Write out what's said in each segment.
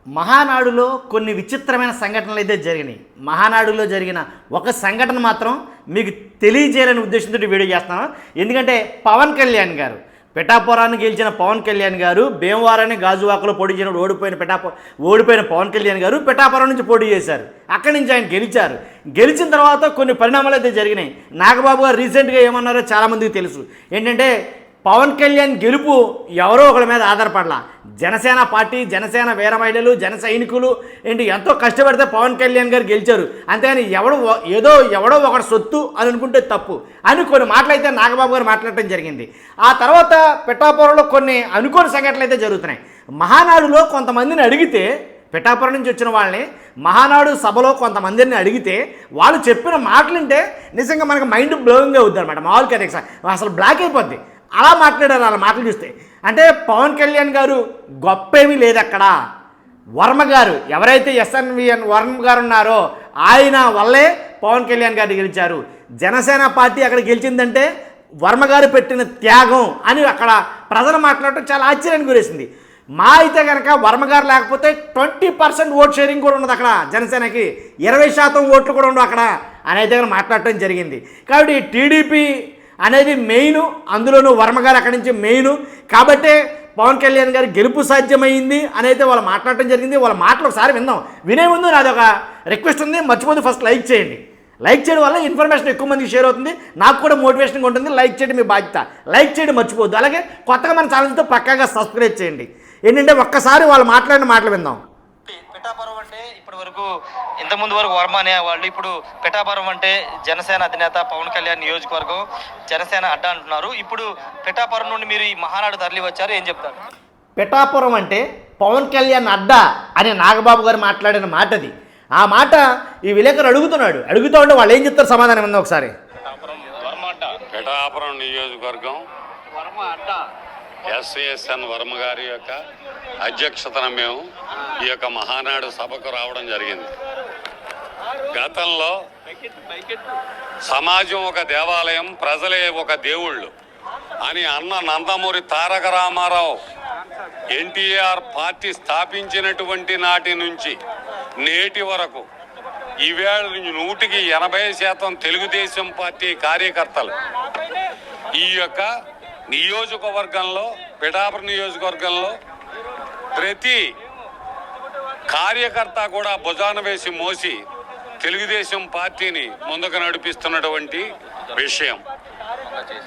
మహానాడులో కొన్ని విచిత్రమైన సంఘటనలు అయితే జరిగినాయి. మహానాడులో జరిగిన ఒక సంఘటన మాత్రం మీకు తెలియజేయాలనే ఉద్దేశంతో వీడియో చేస్తున్నాను. ఎందుకంటే పవన్ కళ్యాణ్ గారు, పిఠాపురాన్ని గెలిచిన పవన్ కళ్యాణ్ గారు, భీమవరాన్ని గాజువాకలో పోటీ చేయడం ఓడిపోయిన పవన్ కళ్యాణ్ గారు పిఠాపురం నుంచి పోటీ చేశారు. అక్కడి నుంచి ఆయన గెలిచారు. గెలిచిన తర్వాత కొన్ని పరిణామాలు అయితే జరిగినాయి. నాగబాబు గారు రీసెంట్గా ఏమన్నారో చాలామందికి తెలుసు. ఏంటంటే పవన్ కళ్యాణ్ గెలుపు ఎవరో ఒకరి మీద ఆధారపడలా. జనసేన పార్టీ, జనసేన వీర మహిళలు, జన సైనికులు ఎంతో కష్టపడితే పవన్ కళ్యాణ్ గారు గెలిచారు. అంతేగాని ఎవడో ఒకటి సొత్తు అని అనుకుంటే తప్పు అని కొన్ని మాటలైతే నాగబాబు గారు మాట్లాడటం జరిగింది. ఆ తర్వాత పిఠాపురంలో కొన్ని అనుకోని సంఘటనలు అయితే జరుగుతున్నాయి. మహానాడులో కొంతమందిని అడిగితే, పిఠాపురం నుంచి వచ్చిన వాళ్ళని మహానాడు సభలో కొంతమందిని అడిగితే వాళ్ళు చెప్పిన మాటలుంటే నిజంగా మనకు మైండ్ బ్లోయింగ్ అవుద్ది అనమాట. మామూలుగా అసలు బ్లాక్ అయిపోద్ది అలా మాట్లాడారు. అలా మాటలు చూస్తే అంటే పవన్ కళ్యాణ్ గారు గొప్పేమీ లేదు అక్కడ. వర్మ గారు, ఎవరైతే ఎస్ఎన్విఎన్ వర్మ గారు ఉన్నారో ఆయన వల్లే పవన్ కళ్యాణ్ గారు గెలిచారు. జనసేన పార్టీ అక్కడ గెలిచిందంటే వర్మ గారు పెట్టిన త్యాగం అని అక్కడ ప్రజలు మాట్లాడటం చాలా ఆశ్చర్యానికి గురేసింది. మా అయితే కనుక వర్మ గారు లేకపోతే 20% ఓట్ షేరింగ్ కూడా ఉండదు అక్కడ. జనసేనకి 20% ఓట్లు కూడా ఉండవు అక్కడ అని అయితే కనుక మాట్లాడటం జరిగింది. కాబట్టి టీడీపీ అనేది మెయిన్, అందులోనూ వర్మ గారు అక్కడి నుంచి మెయిన్. కాబట్టే పవన్ కళ్యాణ్ గారి గెలుపు సాధ్యమైంది అని అయితే వాళ్ళు మాట్లాడటం జరిగింది. వాళ్ళ మాటలు ఒకసారి విందాం. వినే ముందు నాది ఒక రిక్వెస్ట్ ఉంది, మర్చిపోతే ఫస్ట్ లైక్ చేయండి. లైక్ చేయడం వల్ల ఇన్ఫర్మేషన్ ఎక్కువ మందికి షేర్ అవుతుంది, నాకు కూడా మోటివేషన్గా ఉంటుంది. లైక్ చేయడం మీ బాధ్యత. లైక్ చేయడం మర్చిపోవద్దు. అలాగే కొత్తగా మన ఛానల్తో పక్కాగా సబ్స్క్రైబ్ చేయండి. ఏంటంటే ఒక్కసారి వాళ్ళు మాట్లాడిన మాటలు విందాం. పిఠాపురం అంటే ఇప్పటి వరకు ఇంతకుముందు వరకు వర్మ అనేవాళ్ళు, ఇప్పుడు పిఠాపురం అంటే జనసేన అధినేత పవన్ కళ్యాణ్ నియోజకవర్గం జనసేన అడ్డా అంటున్నారు. ఇప్పుడు పిఠాపురం నుండి మీరు ఈ మహానాడు తరలి వచ్చారు, ఏం చెప్తారు? పిఠాపురం అంటే పవన్ కళ్యాణ్ అడ్డా అని నాగబాబు గారు మాట్లాడిన మాటది. ఆ మాట ఈ విలేకరు అడుగుతూ ఉంటే వాళ్ళు ఏం చెప్తారు సమాధానం ఉందో ఒకసారి. పిఠాపురం నియోజకవర్గం ఎస్ఎస్ఎన్ వర్మ గారి యొక్క అధ్యక్షతన మేము ఈ యొక్క మహానాడు సభకు రావడం జరిగింది. గతంలో సమాజం ఒక దేవాలయం, ప్రజలే ఒక దేవుళ్ళు అని అన్న నందమూరి తారక రామారావు ఎన్టీఆర్ పార్టీ స్థాపించినటువంటి నాటి నుంచి నేటి వరకు ఈవేళ 100% తెలుగుదేశం పార్టీ కార్యకర్తలు ఈ యొక్క నియోజకవర్గంలో, పిఠాపురం నియోజకవర్గంలో ప్రతి కార్యకర్త కూడా భుజాన వేసి మోసి తెలుగుదేశం పార్టీని ముందుకు నడిపిస్తున్నటువంటి విషయం.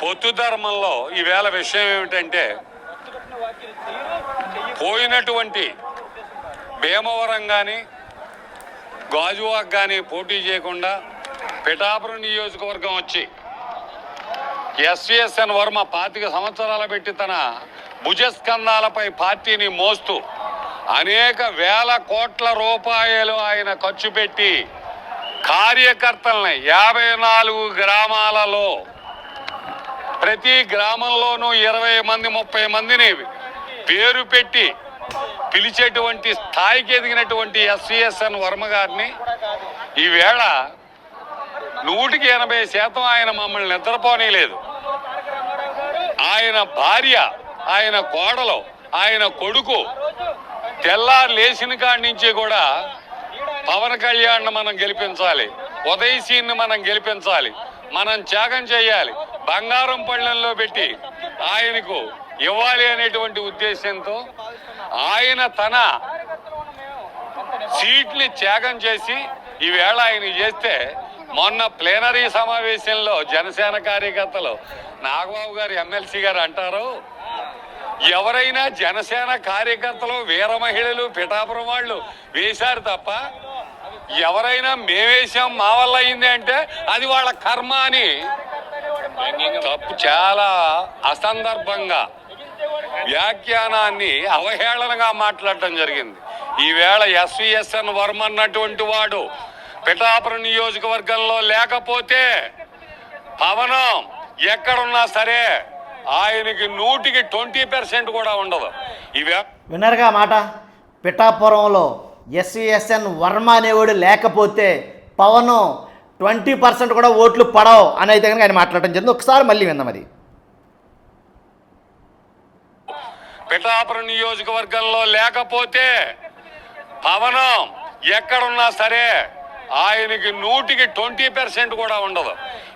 పొత్తు ధర్మంలో ఈవేళ విషయం ఏమిటంటే, పోయినటువంటి భీమవరం కానీ గాజువాక్ కానీ పోటీ చేయకుండా పిఠాపురం నియోజకవర్గం వచ్చి ఎస్ఎస్ఎన్ వర్మ 25 సంవత్సరాలు పెట్టి తన భుజస్కంధాలపై పార్టీని మోస్తూ అనేక వేల కోట్ల రూపాయలు ఆయన ఖర్చు పెట్టి కార్యకర్తల్ని 54 గ్రామాలలో ప్రతి గ్రామంలోనూ 20 మంది 30 మందిని పేరు పెట్టి పిలిచేటువంటి స్థాయికి ఎదిగినటువంటి ఎస్ఎస్ఎన్ వర్మ గారిని ఈవేళ 180% ఆయన మమ్మల్ని నిద్రపోనీలేదు. ఆయన భార్య, ఆయన కోడలు, ఆయన కొడుకు తెల్లారు లేచిన కాడి నుంచి కూడా పవన్ కళ్యాణ్ మనం గెలిపించాలి, ఉదయసీన్ని మనం గెలిపించాలి, మనం త్యాగం చేయాలి, బంగారం పళ్ళెంలో పెట్టి ఆయనకు ఇవ్వాలి అనేటువంటి ఉద్దేశంతో ఆయన తన సీట్ని త్యాగం చేసి ఈవేళ ఆయన చేస్తే, మొన్న ప్లేనరీ సమావేశంలో జనసేన కార్యకర్తలు నాగబాబు గారు ఎమ్మెల్సీ గారు అంటారు, ఎవరైనా జనసేన కార్యకర్తలు వీర మహిళలు పిఠాపురం వాళ్ళు వేశారు తప్ప ఎవరైనా మేమేసాం మా వల్ల అయింది అంటే అది వాళ్ళ కర్మ అని తప్పు, చాలా అసందర్భంగా వ్యాఖ్యానాన్ని అవహేళనగా మాట్లాడటం జరిగింది. ఈవేళ ఎస్విఎస్ఎన్ వర్మ అన్నటువంటి వాడు పిఠాపురం నియోజకవర్గంలో లేకపోతే పవనం ఎక్కడున్నా సరే ఆయనకి 120% కూడా ఉండదు. విన్నారుగా మాట. పిఠాపురంలో ఎస్విఎస్ఎన్ వర్మ అనేవాడు లేకపోతే పవనం 20% కూడా ఓట్లు పడవు అని అయితే కనుక ఆయన మాట్లాడటం జరిగింది. ఒకసారి మళ్ళీ విందాం. అది పిఠాపురం నియోజకవర్గంలో లేకపోతే ఎక్కడున్నా సరే ఆయనకి 100% కూడా ఉండదు.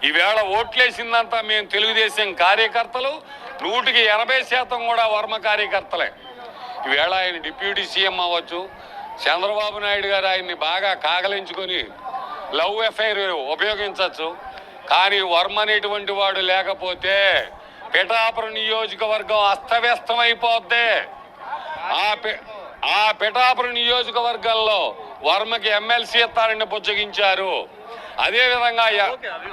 ఈవేళ ఓట్లేసిందంతా మేము తెలుగుదేశం కార్యకర్తలు, 80% కూడా వర్మ కార్యకర్తలే. ఈవేళ ఆయన డిప్యూటీ సీఎం అవ్వచ్చు, చంద్రబాబు నాయుడు గారు ఆయన్ని బాగా కాగలించుకొని లవ్ ఎఫైర్ ఉపయోగించవచ్చు. కానీ వర్మ అనేటువంటి వాడు లేకపోతే పిఠాపురం నియోజకవర్గం అస్తవ్యస్తమైపోద్ది. ఆ పిఠాపురం నియోజకవర్గంలో వర్మకి ఎమ్మెల్సీ ఇస్తారని బుజ్జగించారు. అదేవిధంగా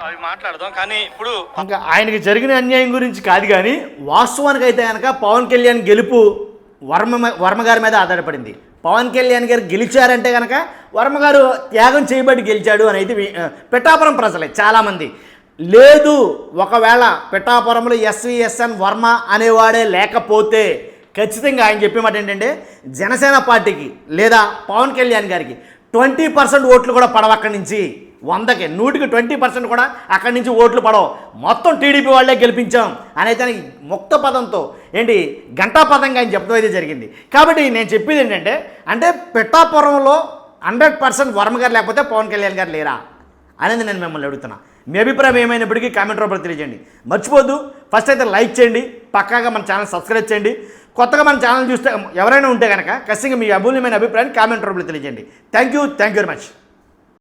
అవి మాట్లాడదాం. కానీ ఇప్పుడు ఇంకా ఆయనకి జరిగిన అన్యాయం గురించి కాదు, కానీ వాస్తవానికి అయితే కనుక పవన్ కళ్యాణ్ గెలుపు వర్మ గారి మీద ఆధారపడింది. పవన్ కళ్యాణ్ గారు గెలిచారంటే కనుక వర్మ గారు త్యాగం చేయబడి గెలిచాడు అని అయితే పిఠాపురం ప్రజలే చాలామంది. లేదు, ఒకవేళ పిఠాపురంలో ఎస్విఎస్ఎన్ వర్మ అనేవాడే లేకపోతే ఖచ్చితంగా ఆయన చెప్పే మాట ఏంటంటే జనసేన పార్టీకి లేదా పవన్ కళ్యాణ్ గారికి 20% ఓట్లు కూడా పడవు. అక్కడి నుంచి 100కి 100% కూడా అక్కడి నుంచి ఓట్లు పడవు. మొత్తం టీడీపీ వాళ్ళే గెలిపించాం అని అయితే ముక్త పదంతో గంటాపదంగా ఆయన చెప్పడం అయితే జరిగింది. కాబట్టి నేను చెప్పేది ఏంటంటే అంటే పిఠాపురంలో 100% వర్మ గారు లేకపోతే పవన్ కళ్యాణ్ గారు లేరా అనేది నేను మిమ్మల్ని అడుగుతున్నా. మీ అభిప్రాయం ఏమైనప్పటికీ కామెంట్ రూపంలో తెలియజేయండి. మర్చిపోద్దు, ఫస్ట్ అయితే లైక్ చేయండి, పక్కాగా మన ఛానల్ సబ్స్క్రైబ్ చేయండి. కొత్తగా మన ఛానల్ చూస్తే ఎవరైనా ఉంటే కనుక ఖచ్చితంగా మీ అమూల్యమైన అభిప్రాయాన్ని కామెంట్ రూపంలో తెలియజేయండి. Thank you very much.